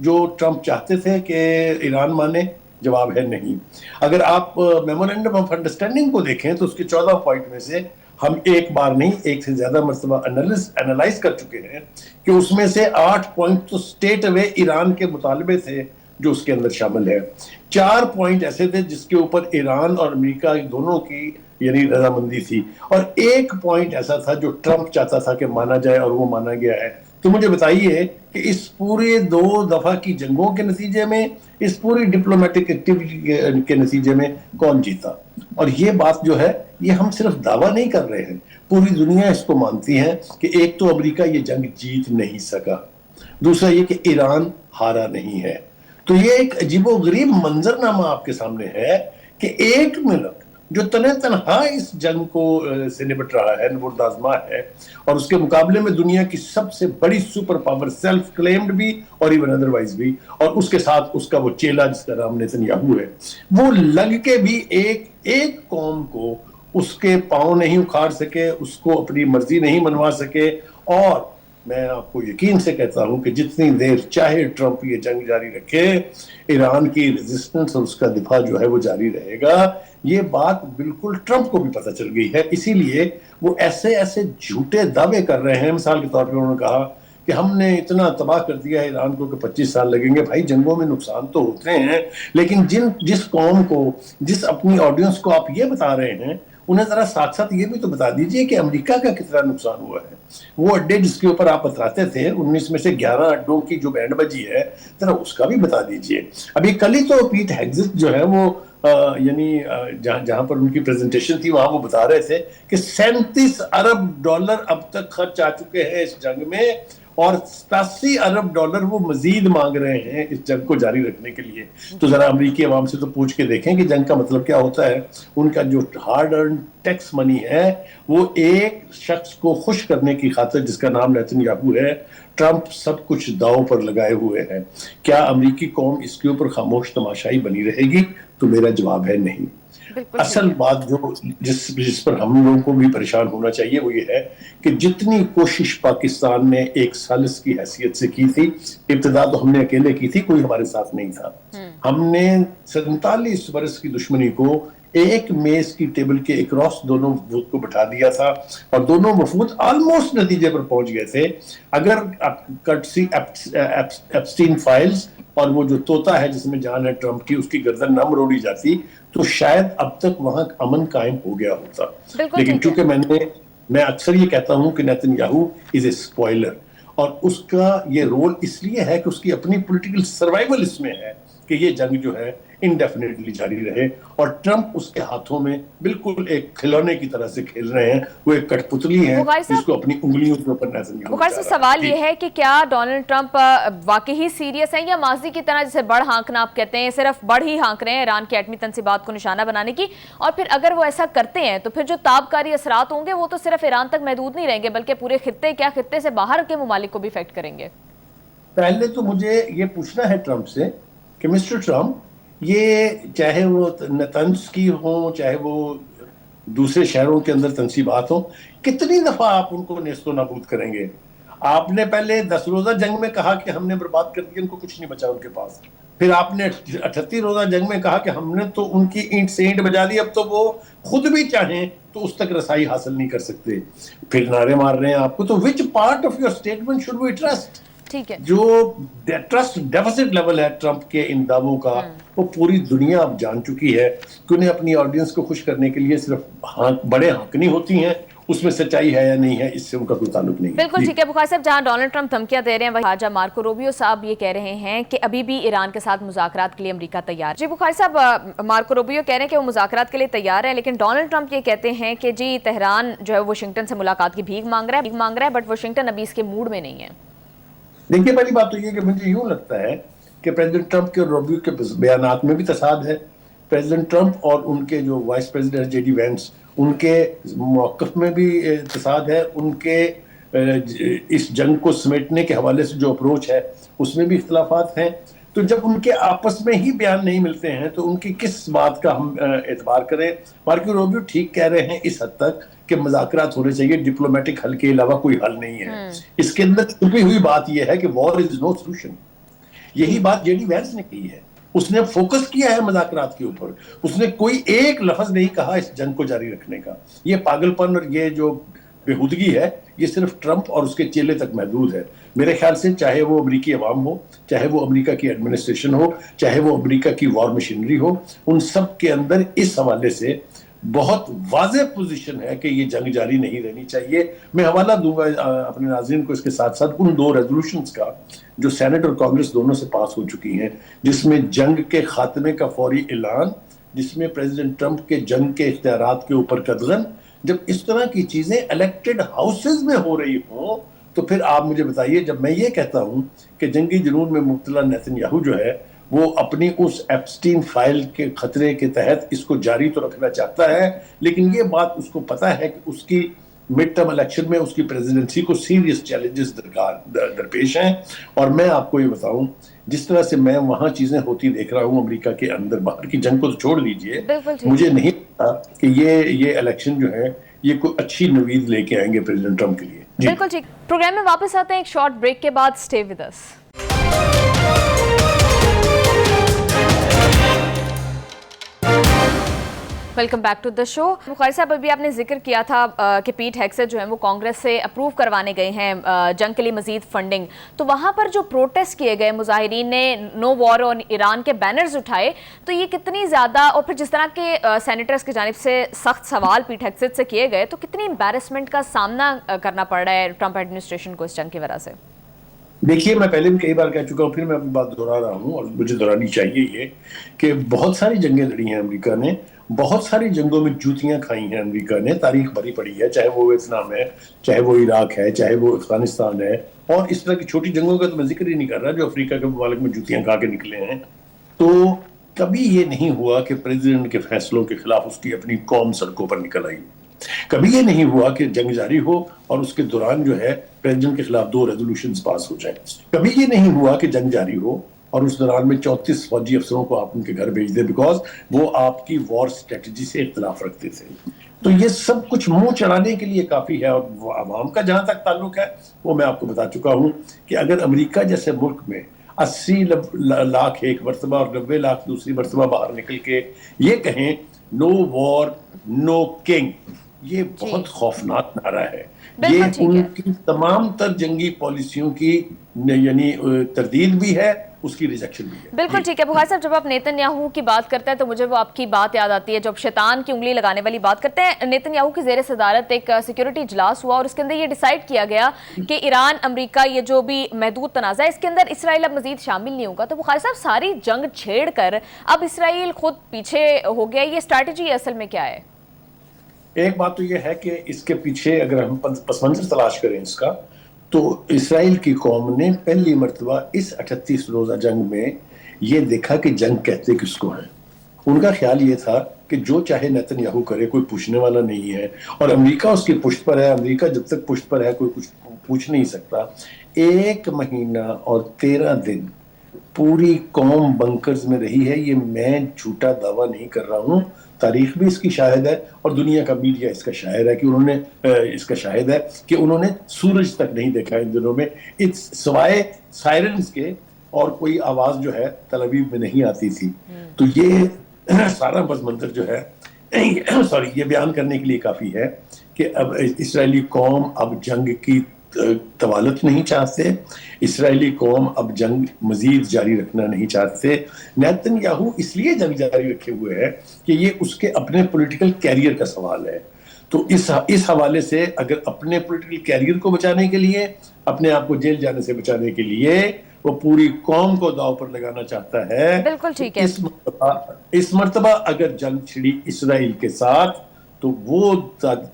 جو ٹرمپ چاہتے تھے کہ ایران مانے؟ جواب ہے نہیں. اگر آپ میمورینڈم آف انڈرسٹینڈنگ کو دیکھیں تو اس کے 14 پوائنٹ میں سے ہم ایک بار نہیں ایک سے زیادہ مرتبہ انالائز کر چکے ہیں کہ اس میں سے 8 پوائنٹ تو اسٹیٹ اوے ایران کے مطالبے تھے جو اس کے اندر شامل ہے. 4 پوائنٹ ایسے تھے جس کے اوپر ایران اور امریکہ دونوں کی یعنی رضامندی تھی, اور 1 پوائنٹ ایسا تھا جو ٹرمپ چاہتا تھا کہ مانا جائے اور وہ مانا گیا ہے. تو مجھے بتائیے کہ اس پورے 2 دفعہ کی جنگوں کے نتیجے میں, اس پوری ڈپلومیٹک ایکٹیویٹی کے نتیجے میں کون جیتا؟ اور یہ بات جو ہے یہ ہم صرف دعویٰ نہیں کر رہے ہیں, پوری دنیا اس کو مانتی ہے کہ ایک تو امریکہ یہ جنگ جیت نہیں سکا, دوسرا یہ کہ ایران ہارا نہیں ہے. تو یہ ایک عجیب و غریب منظرنامہ آپ کے سامنے ہے کہ ایک ملک جو تنہا اس جنگ کو سے نبٹ رہا ہے, نبرد آزما ہے, اور اس کے مقابلے میں دنیا کی سب سے بڑی سپر پاور سیلف کلیمڈ بھی اور ایون ادروائز بھی, اور اس کے ساتھ اس کا وہ چیلا جس کا نام نیتن ہے, وہ لگ کے بھی ایک قوم کو اس کے پاؤں نہیں اکھاڑ سکے, اس کو اپنی مرضی نہیں منوا سکے. اور میں آپ کو یقین سے کہتا ہوں کہ جتنی دیر چاہے ٹرمپ یہ جنگ جاری رکھے, ایران کی ریزسٹنس اور اس کا دفاع جو ہے وہ جاری رہے گا. یہ بات بالکل ٹرمپ کو بھی پتہ چل گئی ہے, اسی لیے وہ ایسے جھوٹے دعوے کر رہے ہیں. مثال کے طور پہ انہوں نے کہا کہ ہم نے اتنا تباہ کر دیا ہے ایران کو کہ 25 سال لگیں گے. بھائی جنگوں میں نقصان تو ہوتے ہیں, لیکن جس قوم کو, جس اپنی آڈینس کو آپ یہ بتا رہے ہیں, انہیں ذرا ساتھ ساتھ یہ بھی تو بتا دیجئے کہ امریکہ کا کتنا نقصان ہوا ہے. وہ اڈے جس کے اوپر آپ بتاتے تھے 19 میں سے 11 اڈوں کی جو بینڈ بجی ہے, ذرا اس کا بھی بتا دیجئے. ابھی کل ہی تو پیٹ ہیگزٹ جو ہے وہ یعنی جہاں پر ان کی پریزنٹیشن تھی وہاں وہ بتا رہے تھے کہ 37 ارب ڈالر اب تک خرچ آ چکے ہیں اس جنگ میں, اور 87 ارب ڈالر وہ مزید مانگ رہے ہیں اس جنگ کو جاری رکھنے کے لیے. تو ذرا امریکی عوام سے تو پوچھ کے دیکھیں کہ جنگ کا مطلب کیا ہوتا ہے. ان کا جو ہارڈ ارن ٹیکس منی ہے وہ ایک شخص کو خوش کرنے کی خاطر جس کا نام نیتن یاہو ہے, ٹرمپ سب کچھ داؤ پر لگائے ہوئے ہیں. کیا امریکی قوم اس کے اوپر خاموش تماشائی بنی رہے گی؟ تو میرا جواب ہے نہیں. اصل بات جو جس پر ہم لوگوں کو بھی پریشان ہونا چاہیے وہ یہ ہے کہ جتنی کوشش پاکستان نے ایک سالس کی حیثیت سے کی تھی, ابتدا تو ہم نے اکیلے کی تھی, کوئی ہمارے ساتھ نہیں تھا. ہم نے 47 برس کی دشمنی کو ایک میز کی ٹیبل کے اکراس دونوں وفود کو بٹھا دیا تھا, اور دونوں وفود آلموسٹ نتیجے پر پہنچ گئے تھے. اگر کرٹسی ایپسٹین فائلز اور وہ جو طوطا ہے جس میں جان ہے ٹرمپ کی, اس کی گردن نہ مروڑی جاتی تو شاید اب تک وہاں امن قائم ہو گیا ہوتا. لیکن چونکہ میں اکثر یہ کہتا ہوں کہ نیتن یاہو از اے سپوائلر, اور اس کا یہ رول اس لیے ہے کہ اس کی اپنی پولیٹیکل سروائیول اس میں ہے کہ یہ جنگ جو ہے انڈیفینیٹلی جاری رہے, اور ٹرمپ اس کے ہاتھوں میں بالکل ایک کھلونے کی طرح سے کھیل رہے ہیں. وہ ایک کٹ پتلی ہیں جس کو اپنی انگلیوں کے اوپر نظر نہیں بغیر سے سوال یہ ہے کہ کیا ڈونلڈ ٹرمپ واقعی سیریس ہیں, یا ماضی کی طرح جسے بڑھ ہانکنا آپ کہتے ہیں, صرف بڑھ ہی ہانک رہے ہیں ایران کی ایٹمی تنصیبات کو نشانہ بنانے کی؟ اور پھر اگر وہ ایسا کرتے ہیں تو پھر جو تابکاری اثرات ہوں گے وہ تو صرف ایران تک محدود نہیں رہیں گے, بلکہ پورے خطے, کیا خطے سے باہر کے ممالک کو بھی افیکٹ کریں گے. پہلے تو مجھے یہ پوچھنا ہے ٹرمپ سے کہ مسٹر ٹرمپ, یہ چاہے وہ نتنز کی ہوں, چاہے وہ دوسرے شہروں کے اندر تنصیبات ہوں, کتنی دفعہ آپ ان کو نیست و نابود کریں گے؟ آپ نے پہلے 10 روزہ جنگ میں کہا کہ ہم نے برباد کر دیا, ان کو کچھ نہیں بچا ان کے پاس. پھر آپ نے 38 روزہ جنگ میں کہا کہ ہم نے تو ان کی اینٹ سے اینٹ بجا دی, اب تو وہ خود بھی چاہیں تو اس تک رسائی حاصل نہیں کر سکتے. پھر نعرے مار رہے ہیں آپ کو. تو which part of your statement should we trust؟ جو ٹرسٹ ڈیفیسٹ لیول ہے ٹرمپ کے ان دعووں کا, وہ پوری دنیا اب جان چکی ہے کہ انہیں اپنی آڈینس کو خوش کرنے کے لیے صرف بڑے ہانکنی ہوتی ہیں, اس میں سچائی ہے یا نہیں ہے اس سے ان کا کوئی تعلق نہیں. بالکل ٹھیک ہے بخاری صاحب, جہاں ڈونلڈ ٹرمپ دھمکیاں دے رہے ہیں, خواجہ مارکو روبیو صاحب یہ کہہ رہے ہیں کہ ابھی بھی ایران کے ساتھ مذاکرات کے لیے امریکہ تیار. جی بخاری صاحب, مارکو روبیو کہہ رہے ہیں کہ وہ مذاکرات کے لیے تیار ہے, لیکن ڈونلڈ ٹرمپ یہ کہتے ہیں کہ جی تہران جو ہے واشنگٹن سے ملاقات کی بھیک مانگ رہا ہے, بٹ واشنگٹن ابھی اس کے موڈ میں نہیں ہے. دیکھیے, پہلی بات تو یہ کہ مجھے یوں لگتا ہے کہ پریزیڈنٹ ٹرمپ کے اور روبیو کے بیانات میں بھی تصاد ہے. پریزیڈنٹ ٹرمپ اور ان کے جو vice president J D Vance, ان کے موقف میں بھی تصاد ہے. ان کے اس جنگ کو سمیٹنے کے حوالے سے جو اپروچ ہے اس میں بھی اختلافات ہیں. تو جب ان کے آپس میں ہی بیان نہیں ملتے ہیں تو ان کی کس بات کا ہم اعتبار کریں؟ مارکو روبیو ٹھیک کہہ رہے ہیں اس حد تک کہ مذاکرات ہونے چاہیے, ڈپلومیٹک حل کے علاوہ کوئی حل نہیں ہے. اس کے اندر چھپی ہوئی بات یہ ہے کہ وار از نو سولوشن. یہی بات جے ڈی وینس نے کی ہے. اس نے فوکس کیا ہے مذاکرات کے اوپر. اس نے کوئی ایک لفظ نہیں کہا اس جنگ کو جاری رکھنے کا. یہ پاگل پن اور یہ جو بےہودگی ہے یہ صرف ٹرمپ اور اس کے چیلے تک محدود ہے. میرے خیال سے چاہے وہ امریکی عوام ہو, چاہے وہ امریکہ کی ایڈمنسٹریشن ہو, چاہے وہ امریکہ کی وار مشینری ہو, ان سب کے اندر اس حوالے سے بہت واضح پوزیشن ہے کہ یہ جنگ جاری نہیں رہنی چاہیے. میں حوالہ دوں گا اپنے ناظرین کو اس کے ساتھ ساتھ ان 2 ریزولوشنز کا جو سینٹ اور کانگریس دونوں سے پاس ہو چکی ہیں, جس میں جنگ کے خاتمے کا فوری اعلان, جس میں پریزیڈنٹ ٹرمپ کے جنگ کے اختیارات کے اوپر قدغن. جب اس طرح کی چیزیں الیکٹڈ ہاؤسز میں ہو رہی ہوں تو پھر آپ مجھے بتائیے, جب میں یہ کہتا ہوں کہ جنگی جنون میں مبتلا نیتن یاہو جو ہے وہ اپنی اس ایپسٹین فائل کے خطرے کے تحت اس کو جاری تو رکھنا چاہتا ہے, لیکن یہ بات اس کو پتا ہے کہ اس کی مڈ ٹرم الیکشن میں اس کی پریزیڈنسی کو سیریس چیلنجز درپیش ہیں. اور میں آپ کو یہ بتاؤں, جس طرح سے میں وہاں چیزیں ہوتی دیکھ رہا ہوں امریکہ کے اندر, باہر کی جنگ کو تو چھوڑ لیجئے, مجھے نہیں پتا کہ یہ الیکشن جو ہے یہ کوئی اچھی نوید لے کے آئیں گے پریزیڈنٹ ٹرمپ کے لیے. بالکل ٹھیک. پروگرام میں واپس آتے ہیں ایک شارٹ بریک کے بعد. Stay with us. Welcome back to the show. Bukhari صاحب, ابھی آپ نے ذکر کیا تھا کہ پیٹ ہیگسیت جو ہیں وہ کانگریس سے اپروو کروانے گئے ہیں جنگ کے لیے مزید فنڈنگ. تو وہاں پر جو پروٹیسٹ کیے گئے, مظاہرین نے نو وار آن ایران کے بینرز اٹھائے, تو یہ کتنی زیادہ, اور پھر جس طرح کے سینیٹرز کی جانب سے سخت سوال پیٹ ہیگسیت سے کیے گئے, تو کتنی امبیرسمنٹ کا سامنا کرنا پڑ رہا ہے ٹرمپ ایڈمنسٹریشن کو اس جنگ کی وجہ سے؟ دیکھیے, میں پہلے بھی کئی بار کہہ چکا ہوں, پھر میں اپنی بات دہرا رہا ہوں اور مجھے دہرانی چاہیے یہ کہ بہت ساری جنگیں لڑی ہیں امریکہ نے, بہت ساری جنگوں میں جوتیاں کھائی ہیں امریکہ نے, تاریخ بھری پڑی ہے, چاہے وہ ویتنام ہے, چاہے وہ عراق ہے, چاہے وہ افغانستان ہے, اور اس طرح کی چھوٹی جنگوں کا تو میں ذکر ہی نہیں کر رہا جو افریقہ کے ممالک میں جوتیاں کھا کے نکلے ہیں. تو کبھی یہ نہیں ہوا کہ پریزیڈنٹ کے فیصلوں کے خلاف اس کی اپنی قوم سڑکوں پر نکل آئی. کبھی یہ نہیں ہوا کہ جنگ جاری ہو اور اس کے دوران جو ہے پریزیڈنٹ کے خلاف 2 ریزولوشنز پاس ہو جائیں. کبھی یہ نہیں ہوا کہ جنگ جاری ہو اور اس دوران میں 34 فوجی افسروں کو آپ ان کے گھر بھیج دیں بیکاز وہ آپ کی وار سٹریٹجی سے اختلاف رکھتے تھے. تو یہ سب کچھ منہ چڑھانے کے لیے کافی ہے. اور عوام کا جہاں تک تعلق ہے وہ میں آپ کو بتا چکا ہوں کہ اگر امریکہ جیسے ملک میں 80 لاکھ ایک مرتبہ اور 90 لاکھ دوسری مرتبہ باہر نکل کے یہ کہیں نو وار نو کنگ, یہ بہت خوفناک نعرہ ہے. یہ ان کی تمام تر جنگی پالیسیوں کی یعنی تردید بھی ہے, اس کی ریجیکشن بھی ہے. بالکل ٹھیک ہے. بخاری صاحب, جب آپ نیتن یاہو کی بات کرتے ہیں تو مجھے وہ آپ کی بات یاد آتی ہے, جب شیطان کی انگلی لگانے والی بات کرتے ہیں. نیتن یاہو کی زیر صدارت ایک سیکیورٹی اجلاس ہوا اور اس کے اندر یہ ڈیسائیڈ کیا گیا کہ ایران امریکہ یہ جو بھی محدود تنازع ہے اس کے اندر اسرائیل اب مزید شامل نہیں ہوگا. تو بخاری صاحب, ساری جنگ چھیڑ کر اب اسرائیل خود پیچھے ہو گیا, یہ اسٹریٹجی اصل میں کیا ہے؟ ایک بات تو یہ ہے کہ اس کے پیچھے اگر ہم پس منظر تلاش کریں اس کا, تو اسرائیل کی قوم نے پہلی مرتبہ اس 38 روزہ جنگ میں یہ دیکھا کہ جنگ کہتے کس کو ہیں. ان کا خیال یہ تھا کہ جو چاہے نیتن یاہو کرے کوئی پوچھنے والا نہیں ہے, اور امریکہ اس کی پشت پر ہے. امریکہ جب تک پشت پر ہے کوئی کچھ پوچھ نہیں سکتا. 1 مہینہ اور 13 دن پوری قوم بنکرز میں رہی ہے. یہ میں جھوٹا دعویٰ نہیں کر رہا ہوں, تاریخ بھی اس کی شاہد ہے اور دنیا کا میڈیا اس کا شاہد ہے کہ انہوں نے سورج تک نہیں دیکھا ان دنوں میں, سوائے سائرنز کے, اور کوئی آواز جو ہے تل ابیب میں نہیں آتی تھی. تو یہ سارا پس منظر جو ہے یہ بیان کرنے کے لیے کافی ہے کہ اب اسرائیلی قوم اب جنگ کی طوالت نہیں چاہتے, اسرائیلی قوم اب جنگ مزید جاری رکھنا نہیں چاہتے. نیتن یاہو اس لیے جنگ جاری رکھے ہوئے ہے کہ یہ اس کے اپنے پولیٹیکل کیریئر کا سوال ہے. تو اس حوالے سے اگر اپنے پولیٹیکل کیریئر کو بچانے کے لیے, اپنے آپ کو جیل جانے سے بچانے کے لیے وہ پوری قوم کو داؤ پر لگانا چاہتا ہے. بالکل ٹھیک ہے. اس مرتبہ اگر جنگ چھڑی اسرائیل کے ساتھ تو وہ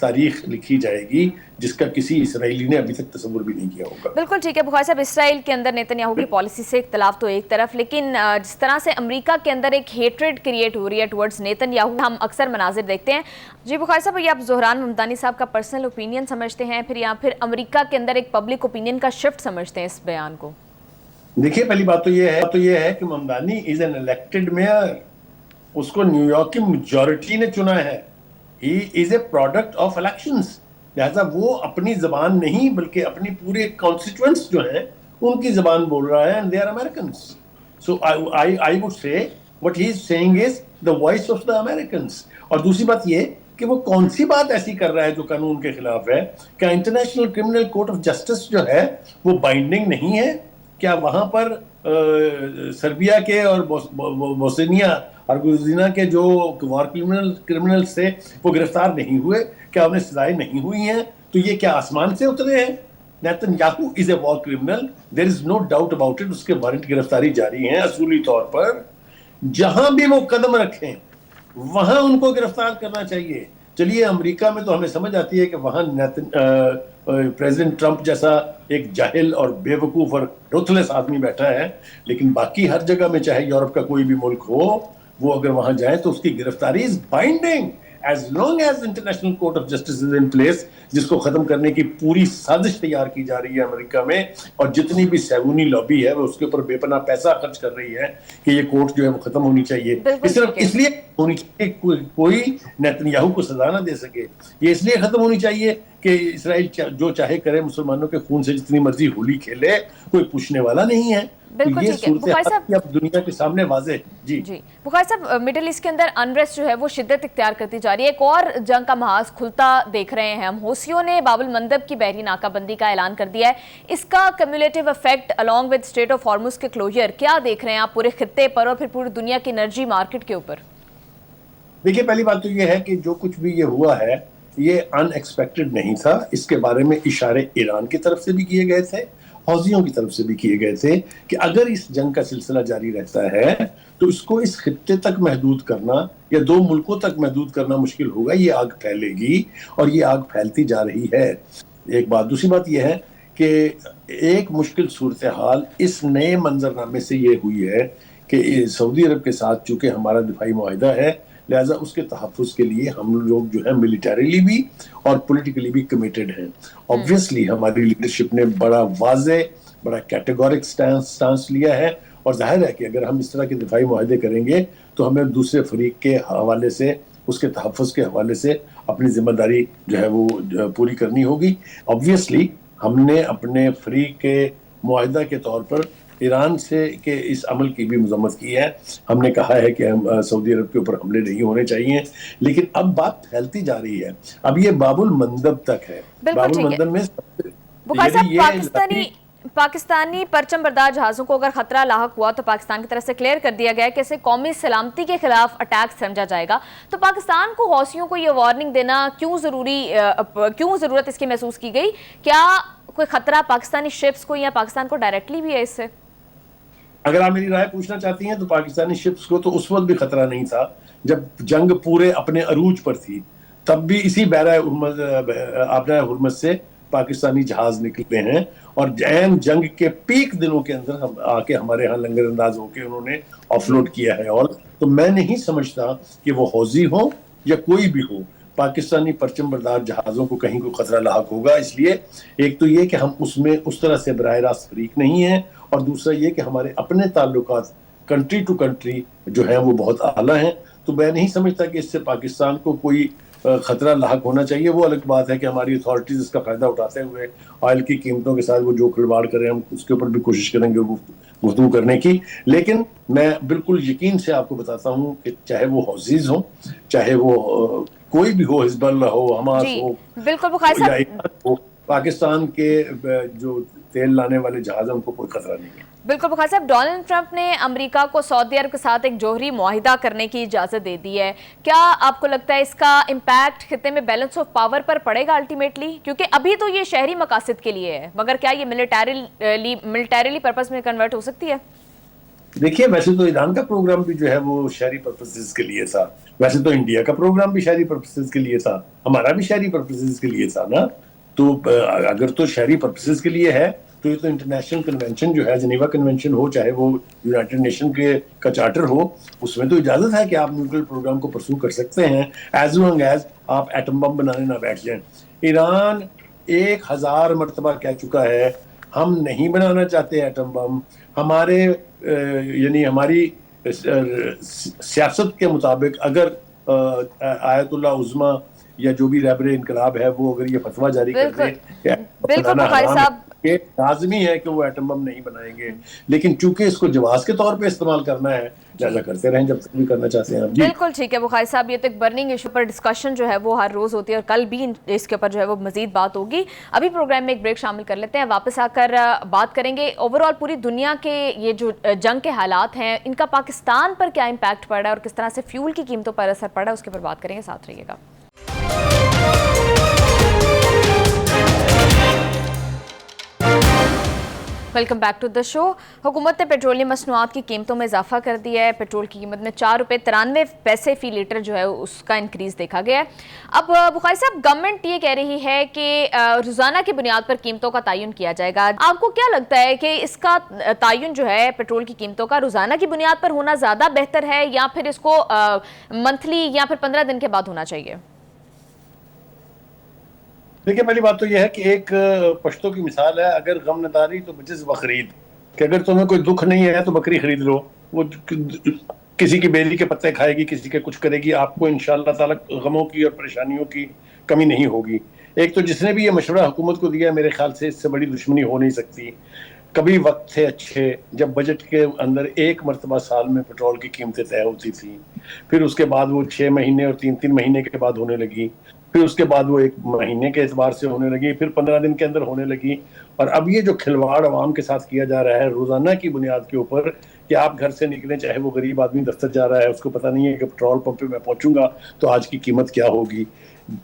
تاریخ لکھی جائے گی جس کا کسی اسرائیلی نے ابھی تک تصور بھی نہیں کیا ہوگا. بالکل ٹھیک ہے. بخاری صاحب, اسرائیل کے اندر نیتن یاہو کی پالیسی سے اختلاف تو ایک طرف, لیکن جس طرح سے امریکہ کے اندر ایک ہیٹریڈ کریٹ ہو رہی ہے ٹورڈز نیتن یاہو, ہم اکثر مناظر دیکھتے ہیں. جی بخاری صاحب, یہ آپ زہران ممدانی صاحب کا پرسنل اوپینین سمجھتے ہیں پھر یا پھر امریکہ کے اندر ایک پبلک اوپینین کا شفٹ سمجھتے ہیں اس بیان کو؟ دیکھیے, پہلی بات تو یہ ہے کہ Mamdani is an elected mayor, اس کو نیو یارک کی میجورٹی نے چنا ہے. He is a product of elections. لہذا وہ اپنی زبان نہیں بلکہ اپنی پورے کانسٹیٹوئنٹس جو ہیں ان کی زبان بول رہا ہے, and they are Americans. So I would say what he is saying is the voice of the Americans. اور دوسری بات یہ کہ وہ کون سی بات ایسی کر رہا ہے جو قانون کے خلاف ہے؟ کیا international criminal court of justice جو ہے وہ بائنڈنگ نہیں ہے؟ کیا وہاں پر سربیا کے اور بوسنیا ہرزیگووینا کے جو وار کرمنلز تھے وہ گرفتار نہیں ہوئے؟ کیا انہیں سزائیں نہیں ہوئی ہیں؟ تو یہ کیا آسمان سے اترے ہیں؟ نیتن-یاہو is a war criminal, there is no doubt about it. اس کے وارنٹ گرفتاری جاری ہیں اصولی طور پر. جہاں بھی وہ قدم رکھیں وہاں ان کو گرفتار کرنا چاہیے. چلیے امریکہ میں تو ہمیں سمجھ آتی ہے کہ وہاں پریزیڈنٹ ٹرمپ جیسا ایک جاہل اور بے وقوف اور رتھلیس آدمی بیٹھا ہے, لیکن باقی ہر جگہ میں چاہے یورپ کا کوئی بھی ملک ہو وہ اگر وہاں جائیں تو اس کی گرفتاری is binding as long as International Court of Justice is in place, جس کو ختم کرنے کی پوری سازش تیار کی جا رہی ہے امریکہ میں, اور جتنی بھی صہیونی لابی ہے وہ اس کے اوپر بے پناہ پیسہ خرچ کر رہی ہے کہ یہ کورٹ جو ہے وہ ختم ہونی چاہیے. صرف اس لیے ہونی چاہیے کوئی نیتن یاہو کو سزا نہ دے سکے. یہ اس لیے ختم ہونی چاہیے کہ اسرائیل جو چاہے کرے, مسلمانوں کے خون سے جتنی مرضی ہولی کھیلے, کوئی پوچھنے والا نہیں ہے. بالکل ٹھیک ہے. بخاری صاحب اب دنیا کے سامنے واضح جی بخاری صاحب, مڈل ایسٹ کے اندر انریسٹ جو ہے وہ شدت اختیار کرتی جا رہی ہے. ایک اور جنگ کا محاذ کھلتا دیکھ رہے ہیں ہم. حوثیوں نے باب المندب کی بحری ناکہ بندی کا اعلان کر دیا ہے. اس کا cumulative effect along with strait of Hormuz کے کلوجر کیا دیکھ رہے ہیں آپ پورے خطے پر اور پھر پوری دنیا کی انرجی مارکیٹ کے اوپر؟ دیکھیے پہلی بات تو یہ ہے کہ جو کچھ بھی یہ ہوا ہے یہ ان ایکسپیکٹڈ نہیں تھا. اس کے بارے میں اشارے ایران کی طرف سے بھی کیے گئے تھے, حوثیوں کی طرف سے بھی کیے گئے تھے کہ اگر اس جنگ کا سلسلہ جاری رہتا ہے تو اس کو اس خطے تک محدود کرنا یا دو ملکوں تک محدود کرنا مشکل ہوگا. یہ آگ پھیلے گی اور یہ آگ پھیلتی جا رہی ہے, ایک بات. دوسری بات یہ ہے کہ ایک مشکل صورتحال اس نئے منظرنامے سے یہ ہوئی ہے کہ سعودی عرب کے ساتھ چونکہ ہمارا دفاعی معاہدہ ہے, لہٰذا اس کے تحفظ کے لیے ہم لوگ جو ہے ملیٹریلی بھی اور پولیٹیکلی بھی کمیٹڈ ہیں. آبویسلی ہماری لیڈرشپ نے بڑا واضح, بڑا کیٹیگورک سٹانس لیا ہے, اور ظاہر ہے کہ اگر ہم اس طرح کے دفاعی معاہدے کریں گے تو ہمیں دوسرے فریق کے حوالے سے, اس کے تحفظ کے حوالے سے اپنی ذمہ داری جو ہے وہ پوری کرنی ہوگی. آبویسلی ہم نے اپنے فریق کے معاہدہ کے طور پر ایران سے کہ اس عمل کی بھی مذمت کی ہے. ہم نے کہا ہے کہ ہم سعودی عرب کے اوپر حملے نہیں ہونے چاہیے, لیکن اب بات پھیلتی جا رہی ہے. اب یہ باب المندب تک ہے. باب المندب میں پاکستانی پرچم بردار جہازوں کو اگر خطرہ لاحق ہوا تو پاکستان کی طرف سے کلیئر کر دیا گیا کہ اسے قومی سلامتی کے خلاف اٹیک سمجھا جائے گا. تو پاکستان کو حوثیوں کو یہ وارننگ دینا کیوں ضرورت اس کی محسوس کی گئی؟ کیا کوئی خطرہ پاکستانی شپس کو یا پاکستان کو ڈائریکٹلی بھی ہے اس سے؟ اگر آپ میری رائے پوچھنا چاہتی ہیں تو پاکستانی شپس کو تو اس وقت بھی خطرہ نہیں تھا جب جنگ پورے اپنے عروج پر تھی. تب بھی اسی آبرہ ہرمز سے پاکستانی جہاز نکلتے ہیں, اور عین جنگ کے پیک دنوں کے اندر ہم آ کے ہمارے ہاں لنگر انداز ہو کے انہوں نے آف لوڈ کیا ہے. اور تو میں نہیں سمجھتا کہ وہ حوثی ہوں یا کوئی بھی ہو, پاکستانی پرچم بردار جہازوں کو کہیں کوئی خطرہ لاحق ہوگا. اس لیے ایک تو یہ کہ ہم اس میں اس طرح سے براہ راست فریق نہیں ہیں, اور دوسرا یہ کہ ہمارے اپنے تعلقات کنٹری ٹو کنٹری جو ہیں وہ بہت اعلیٰ ہیں. تو میں نہیں سمجھتا کہ اس سے پاکستان کو کوئی خطرہ لاحق ہونا چاہیے. وہ الگ بات ہے کہ ہماری اتھارٹیز اس کا فائدہ اٹھاتے ہوئے آئل کی قیمتوں کے ساتھ وہ جو کھلواڑ کریں ہم اس کے اوپر بھی کوشش کریں گے گفتگو کرنے کی. لیکن میں بالکل یقین سے آپ کو بتاتا ہوں کہ چاہے وہ حوثیز ہوں, چاہے وہ کوئی بھی ہو, حزب اللہ ہو, حماس ہو, بالکل ہو, پاکستان کے جو تیل لانے والے جہاز ہیں ان کو کوئی خطرہ نہیں ہے. بالکل بخاری صاحب, ڈونلڈ ٹرمپ نے امریکہ کو سعودی عرب کے ساتھ ایک جوہری معاہدہ کرنے کی اجازت دے دی ہے. کیا آپ کو لگتا ہے اس کا امپیکٹ خطے میں بیلنس آف پاور پر پڑے گا الٹیمیٹلی؟ کیونکہ ابھی تو یہ شہری مقاصد کے لیے ہے, مگر کیا یہ ملٹریلی پرپس میں کنورٹ ہو سکتی ہے؟ دیکھیے ویسے تو ایران کا پروگرام بھی جو ہے وہ شہری پرپسز کے لیے تھا, ویسے تو انڈیا کا پروگرام بھی شہری پرپسز کے لیے تھا, ہمارا بھی شہری پرپسز کے لیے تھا نا. تو اگر تو شہری پرپسز کے لیے ہے تو یہ تو انٹرنیشنل کنونشن جو ہے, جنیوا کنونشن ہو چاہے وہ یونائٹڈ نیشن کا چارٹر ہو, اس میں تو اجازت ہے کہ آپ نیوکلیر پروگرام کو پرسو کر سکتے ہیں ایز لانگ ایز آپ ایٹم بم بنانے نہ بیٹھ جائیں. ایران 1000 مرتبہ کہہ چکا ہے ہم نہیں بنانا چاہتے ایٹم بم. ہمارے یعنی ہماری سیاست کے مطابق اگر آیت اللہ عظمیٰ یا جو بھی رہبر انقلاب ہے وہ اگر یہ فتویٰ جاری کر دے بالکل بخاری صاحب, کہ لازمی ہے کہ وہ ایٹم بم نہیں بنائیں گے، لیکن چونکہ اس کو جواز کے طور پہ استعمال کرنا ہے لہٰذا کرتے رہیں جب تک بھی کرنا چاہتے ہیں. جی بالکل ٹھیک ہے بخاری صاحب، یہ تو ایک برننگ ایشو پر ڈسکشن جو ہے وہ ہر روز ہوتی ہے اور کل بھی اس کے اوپر جو ہے وہ مزید بات ہوگی. ابھی پروگرام میں ایک بریک شامل کر لیتے ہیں، واپس آ کر بات کریں گے اوور آل پوری دنیا کے یہ جو جنگ کے حالات ہیں ان کا پاکستان پر کیا امپیکٹ پڑ رہا ہے اور کس طرح سے فیول کی قیمتوں پر اثر پڑ رہا ہے، اس کے اوپر بات کریں گے. ساتھ رہیے گا. ویلکم بیک ٹو دا شو. حکومت نے پیٹرولیم مصنوعات کی قیمتوں میں اضافہ کر دیا ہے. پیٹرول کی قیمت میں 4 روپے 93 پیسے فی لیٹر جو ہے اس کا انکریز دیکھا گیا ہے. اب بخاری صاحب گورنمنٹ یہ کہہ رہی ہے کہ روزانہ کی بنیاد پر قیمتوں کا تعین کیا جائے گا. آپ کو کیا لگتا ہے کہ اس کا تعین جو ہے پیٹرول کی قیمتوں کا روزانہ کی بنیاد پر ہونا زیادہ بہتر ہے یا پھر اس کو منتھلی یا پھر 15 دن کے بعد ہونا چاہیے؟ دیکھیں پہلی بات تو یہ ہے کہ ایک پشتوں کی مثال ہے، اگر غم نداری تو بجز بخرید، کہ اگر تمہیں کوئی دکھ نہیں ہے تو بکری خرید لو. وہ کسی کی بیلی کے پتے کھائے گی، کسی کے کچھ کرے گی، آپ کو انشاءاللہ تعالی غموں کی اور پریشانیوں کی کمی نہیں ہوگی. ایک تو جس نے بھی یہ مشورہ حکومت کو دیا ہے میرے خیال سے اس سے بڑی دشمنی ہو نہیں سکتی. کبھی وقت تھے اچھے جب بجٹ کے اندر ایک مرتبہ سال میں پیٹرول کی قیمتیں طے ہوتی تھیں، پھر اس کے بعد وہ 6 مہینے اور 3 مہینے کے بعد ہونے لگی، پھر اس کے بعد وہ 1 مہینے کے اعتبار سے ہونے لگی، پھر 15 دن کے اندر ہونے لگی. اور اب یہ جو کھلواڑ عوام کے ساتھ کیا جا رہا ہے روزانہ کی بنیاد کے اوپر کہ آپ گھر سے نکلیں، چاہے وہ غریب آدمی دفتر جا رہا ہے اس کو پتہ نہیں ہے کہ پیٹرول پمپ پہ میں پہنچوں گا تو آج کی قیمت کیا ہوگی.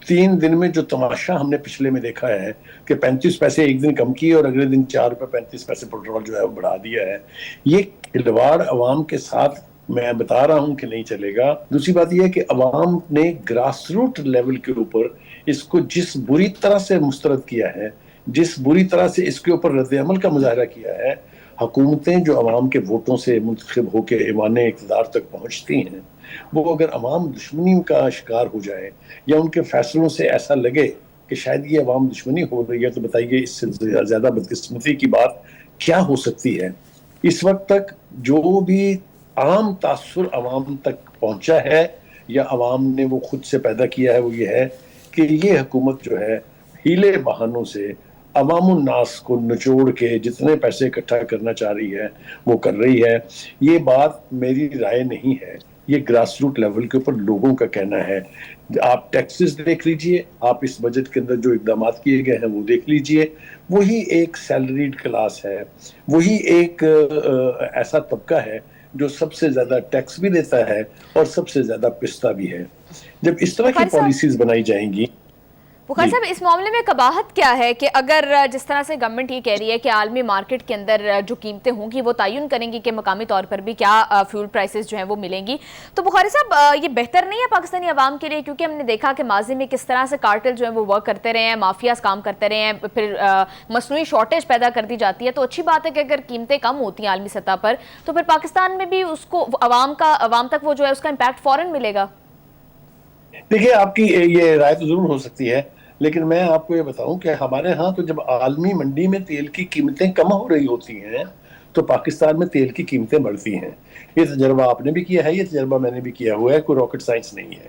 3 دن میں جو تماشا ہم نے پچھلے میں دیکھا ہے کہ 35 پیسے ایک دن کم کیے اور اگلے دن 4 روپے 35 پیسے پیٹرول جو ہے وہ بڑھا دیا ہے. یہ کھلواڑ عوام کے ساتھ میں بتا رہا ہوں کہ نہیں چلے گا. دوسری بات یہ ہے کہ عوام نے گراس روٹ لیول کے اوپر اس کو جس بری طرح سے مسترد کیا ہے، جس بری طرح سے اس کے اوپر رد عمل کا مظاہرہ کیا ہے، حکومتیں جو عوام کے ووٹوں سے منتخب ہو کے ایوان اقتدار تک پہنچتی ہیں، وہ اگر عوام دشمنی کا شکار ہو جائے یا ان کے فیصلوں سے ایسا لگے کہ شاید یہ عوام دشمنی ہو رہی ہے تو بتائیے اس سے زیادہ بدقسمتی کی بات کیا ہو سکتی ہے. اس وقت تک جو بھی عام تاثر عوام تک پہنچا ہے یا عوام نے وہ خود سے پیدا کیا ہے وہ یہ ہے کہ یہ حکومت جو ہے ہیلے بہانوں سے عوام الناس کو نچوڑ کے جتنے پیسے اکٹھا کرنا چاہ رہی ہے وہ کر رہی ہے. یہ بات میری رائے نہیں ہے، یہ گراس روٹ لیول کے اوپر لوگوں کا کہنا ہے. آپ ٹیکسز دیکھ لیجئے، آپ اس بجٹ کے اندر جو اقدامات کیے گئے ہیں وہ دیکھ لیجئے، وہی ایک سیلریڈ کلاس ہے، وہی ایک ایسا طبقہ ہے جو سب سے زیادہ ٹیکس بھی دیتا ہے اور سب سے زیادہ پستا بھی ہے. جب اس طرح کی پالیسیز بنائی جائیں گی. بخاری صاحب اس معاملے میں قباحت کیا ہے کہ اگر جس طرح سے گورنمنٹ یہ کہہ رہی ہے کہ عالمی مارکیٹ کے اندر جو قیمتیں ہوں گی وہ تعین کریں گی کہ مقامی طور پر بھی کیا فیول پرائسز جو ہیں وہ ملیں گی، تو بخاری صاحب یہ بہتر نہیں ہے پاکستانی عوام کے لیے؟ کیونکہ ہم نے دیکھا کہ ماضی میں کس طرح سے کارٹل جو ہیں وہ ورک کرتے رہے ہیں، مافیاز کام کرتے رہے ہیں، پھر مصنوعی شارٹیج پیدا کر دی جاتی ہے. تو اچھی بات ہے کہ اگر قیمتیں کم ہوتی ہیں عالمی سطح پر تو پھر پاکستان میں بھی اس کو عوام تک وہ جو ہے اس کا امپیکٹ فوراً ملے گا. دیکھیے آپ کی یہ رائے تو ضرور ہو سکتی ہے، لیکن میں آپ کو یہ بتاؤں کہ ہمارے ہاں تو جب عالمی منڈی میں تیل کی قیمتیں کم ہو رہی ہوتی ہیں تو پاکستان میں تیل کی قیمتیں بڑھتی ہیں. یہ تجربہ آپ نے بھی کیا ہے، یہ تجربہ میں نے بھی کیا ہوا ہے، کوئی راکٹ سائنس نہیں ہے.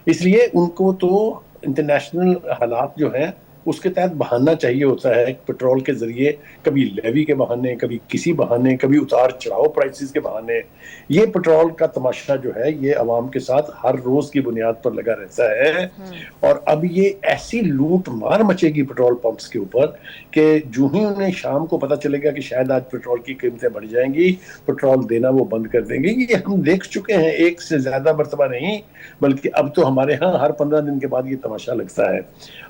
اس لیے ان کو تو انٹرنیشنل حالات جو ہیں اس کے تحت بہانا چاہیے ہوتا ہے. پیٹرول کے ذریعے کبھی لیوی کے بہانے، کبھی کسی بہانے، کبھی اتار چڑھاؤ پرائسز کے بہانے. یہ پیٹرول کا تماشا جو ہے یہ عوام کے ساتھ ہر روز کی بنیاد پر لگا رہتا ہے. اور اب یہ ایسی لوٹ مار مچے گی پیٹرول پمپس کے اوپر کہ جو ہی انہیں شام کو پتہ چلے گا کہ شاید آج پیٹرول کی قیمتیں بڑھ جائیں گی، پیٹرول دینا وہ بند کر دیں گے. یہ ہم دیکھ چکے ہیں ایک سے زیادہ مرتبہ نہیں، بلکہ اب تو ہمارے ہاں ہر 15 دن کے بعد یہ تماشا لگتا ہے.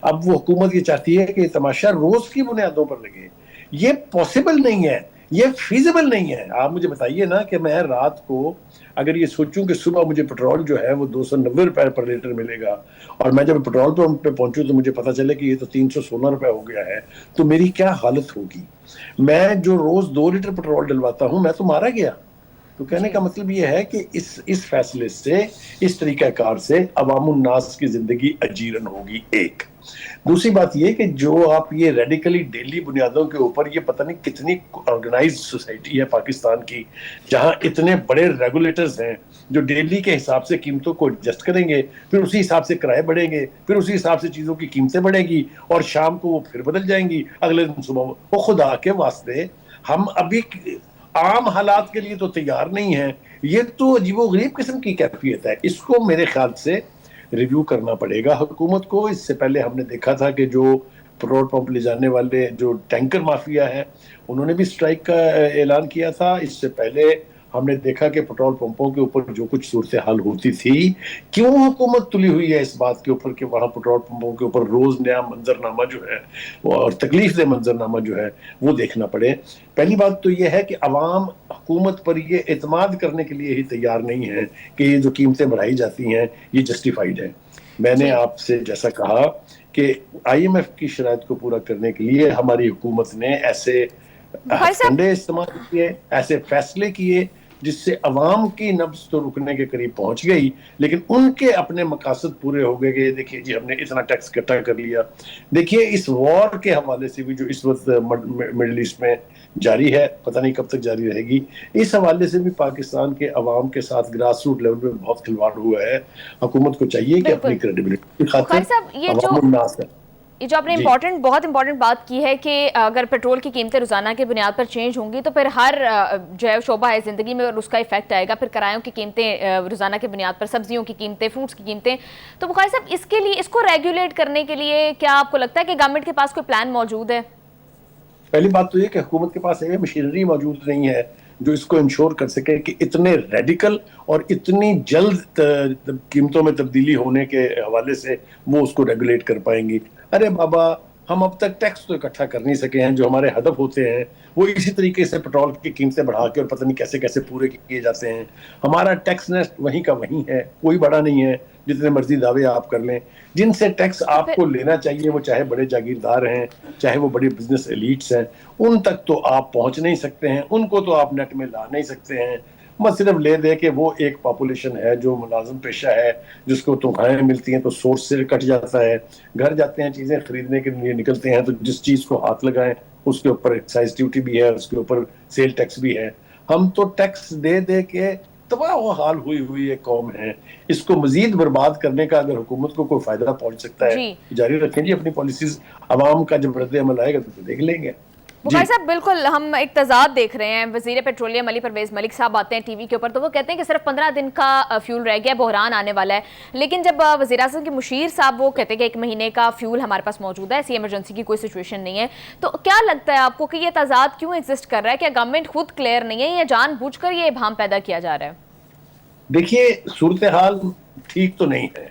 اب وہ حکومت یہ چاہتی ہے کہ یہ تماشا روز کی بنیادوں پر لگے. یہ پاسبل نہیں ہے، یہ فیزیبل نہیں ہے. آپ مجھے بتائیے نا کہ میں رات کو اگر یہ سوچوں کہ صبح مجھے پیٹرول جو ہے وہ 290 روپے پر لیٹر ملے گا اور میں جب پیٹرول پمپ پہ پہنچوں تو مجھے پتا چلے کہ یہ تو 316 روپے ہو گیا ہے، تو میری کیا حالت ہوگی. میں جو روز 2 لیٹر پیٹرول ڈلواتا ہوں میں تو مارا گیا. تو کہنے کا مطلب یہ ہے کہ اس فیصلے سے، اس طریقہ کار سے عوام الناس کی زندگی اجیرن ہوگی. ایک دوسری بات یہ کہ جو آپ یہ ریڈیکلی ڈیلی بنیادوں کے اوپر، یہ پتہ نہیں کتنی آرگنائز سوسائٹی ہے پاکستان کی، جہاں اتنے بڑے ریگولیٹرز ہیں جو ڈیلی کے حساب سے قیمتوں کو ایڈجسٹ کریں گے، پھر اسی حساب سے کرائے بڑھیں گے، پھر اسی حساب سے چیزوں کی قیمتیں بڑھیں گی، اور شام کو وہ پھر بدل جائیں گی، اگلے دن صبح. وہ خدا کے واسطے ہم ابھی عام حالات کے لیے تو تیار نہیں ہیں. یہ تو عجیب و غریب قسم کی کیفیت ہے. اس کو میرے خیال سے ریویو کرنا پڑے گا حکومت کو. اس سے پہلے ہم نے دیکھا تھا کہ جو پیٹرول پمپ لے جانے والے جو ٹینکر مافیا ہے، انہوں نے بھی سٹرائک کا اعلان کیا تھا. اس سے پہلے ہم نے دیکھا کہ پیٹرول پمپوں کے اوپر جو کچھ صورتحال ہوتی تھی، کیوں حکومت تلی ہوئی ہے اس بات کے اوپر کہ وہاں پیٹرول پمپوں کے اوپر روز نیا منظرنامہ جو ہے اور تکلیف دہ منظرنامہ جو ہے وہ دیکھنا پڑے. پہلی بات تو یہ ہے کہ عوام حکومت پر یہ اعتماد کرنے کے لیے ہی تیار نہیں ہے کہ یہ جو قیمتیں بڑھائی جاتی ہیں یہ جسٹیفائیڈ ہے. میں نے آپ سے جیسا کہا کہ آئی ایم ایف کی شرائط کو پورا کرنے کے لیے ہماری حکومت نے ایسے ہتھکنڈے استعمال کیے، ایسے فیصلے کیے جس سے عوام کی نبض تو رکنے کے قریب پہنچ گئی، لیکن ان کے اپنے مقاصد پورے ہو گئے کہ دیکھیے جی ہم نے اتنا ٹیکس اکٹھا کر لیا. دیکھیے اس وار کے حوالے سے بھی جو اس وقت مڈل ایسٹ میں جاری ہے، پتہ نہیں کب تک جاری رہے گی، اس حوالے سے بھی پاکستان کے عوام کے ساتھ گراس روٹ لیول پہ بہت کھلواڑ ہوا ہے. حکومت کو چاہیے کہ اپنی کریڈیبلٹی کی خاطر عوام الناس یہ جو آپ نے بہت امپورٹنٹ بات کی ہے کہ اگر پیٹرول کی قیمتیں روزانہ کی بنیاد پر چینج ہوں گی تو پھر ہر جو ہے شعبہ ہے زندگی میں اس کا ایفیکٹ آئے گا. پھر کرایوں کی قیمتیں روزانہ کی بنیاد پر، سبزیوں کی قیمتیں، فروٹس کی قیمتیں. تو بخاری صاحب اس کے لیے، اس کو ریگولیٹ کرنے کے لیے کیا آپ کو لگتا ہے کہ گورنمنٹ کے پاس کوئی پلان موجود ہے؟ پہلی بات تو یہ کہ حکومت کے پاس مشینری موجود نہیں ہے جو اس کو انشور کر سکے کہ اتنے ریڈیکل اور اتنی جلد قیمتوں میں تبدیلی ہونے کے حوالے سے وہ اس کو ریگولیٹ کر پائیں گی. ارے بابا، ہم اب تک ٹیکس تو اکٹھا کر نہیں سکے ہیں. جو ہمارے ہدف ہوتے ہیں وہ اسی طریقے سے پیٹرول کی قیمتیں بڑھا کے اور پتہ نہیں کیسے کیسے پورے کیے جاتے ہیں. ہمارا ٹیکس نیسٹ وہیں کا وہیں ہے، کوئی بڑا نہیں ہے. جتنے مرضی دعوے آپ کر لیں، جن سے ٹیکس آپ کو لینا چاہیے وہ چاہے بڑے جاگیردار ہیں، چاہے وہ بڑی بزنس ایلیٹس ہیں، ان تک تو آپ پہنچ نہیں سکتے ہیں، ان کو تو آپ نیٹ میں لا نہیں سکتے ہیں. بس صرف لے دے کہ وہ ایک پاپولیشن ہے جو ملازم پیشہ ہے، جس کو تنخواہیں ملتی ہیں تو سورس سے کٹ جاتا ہے. گھر جاتے ہیں چیزیں خریدنے کے لیے نکلتے ہیں تو جس چیز کو ہاتھ لگائیں اس کے اوپر ایکسائز ڈیوٹی بھی ہے، اس کے اوپر سیل ٹیکس بھی ہے. ہم تو ٹیکس دے دے کے تباہ و حال ہوئی ایک قوم ہے. اس کو مزید برباد کرنے کا اگر حکومت کو کوئی فائدہ پہنچ سکتا ہے، جاری رکھیں جی اپنی پالیسیز. عوام کا جب رد عمل آئے گا تو دیکھ لیں گے. بخاری صاحب بالکل ہم ایک تضاد دیکھ رہے ہیں. وزیر پیٹرولیم علی پرویز ملک صاحب آتے ہیں ٹی وی کے اوپر تو وہ کہتے ہیں کہ صرف 15 دن کا فیول رہ گیا، بحران آنے والا ہے. لیکن جب وزیر اعظم کے مشیر صاحب وہ کہتے ہیں کہ 1 مہینے کا فیول ہمارے پاس موجود ہے، ایسی ایمرجنسی کی کوئی سچویشن نہیں ہے، تو کیا لگتا ہے آپ کو کہ یہ تضاد کیوں ایگزسٹ کر رہا ہے؟ کیا گورنمنٹ خود کلیئر نہیں ہے یا جان بوجھ کر یہ ابہام پیدا کیا جا رہا ہے؟ دیکھیے صورتحال ٹھیک تو نہیں ہے.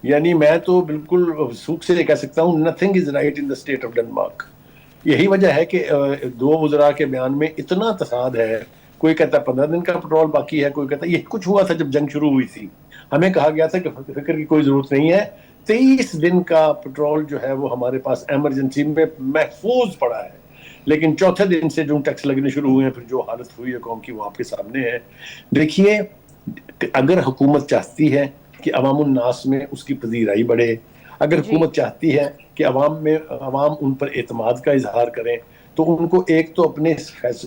یعنی میں تو بالکل سوکھ سے کہہ سکتا ہوں nothing is right in the state of Denmark. یہی وجہ ہے کہ 2 وزراء کے بیان میں اتنا تصاد ہے. کوئی کہتا ہے 15 دن کا پیٹرول باقی ہے، کوئی کہتا ہے یہ کچھ ہوا تھا جب جنگ شروع ہوئی تھی، ہمیں کہا گیا تھا کہ فکر کی کوئی ضرورت نہیں ہے. 23 دن کا پیٹرول جو ہے وہ ہمارے پاس ایمرجنسی میں محفوظ پڑا ہے. لیکن چوتھے دن سے جو ٹیکس لگنے شروع ہوئے ہیں، پھر جو حالت ہوئی ہے قوم کی وہ آپ کے سامنے ہے. دیکھیے اگر حکومت چاہتی ہے کہ عوام الناس میں اس کی پذیرائی بڑھے، اگر حکومت چاہتی ہے کہ عوام ان پر اعتماد کا اظہار کریں، تو ان کو ایک تو اپنے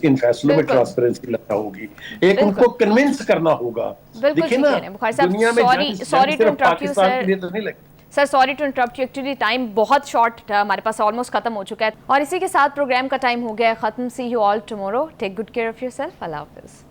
ان فیصلوں میں ٹرانسپیرنسی لانا ہوگی، ایک ان کو کنونس کرنا ہوگا. دیکھیں نا دنیا میں صرف پاکستان کے لیے تو نہیں لگتی. Sir sorry to interrupt you, actually time بہت شارٹ ہمارے پاس آلموسٹ ختم ہو چکا ہے، اور اسی کے ساتھ پروگرام کا ٹائم ہو گیا ہے ختم. See you all tomorrow. Take good care of yourself. اللہ حافظ.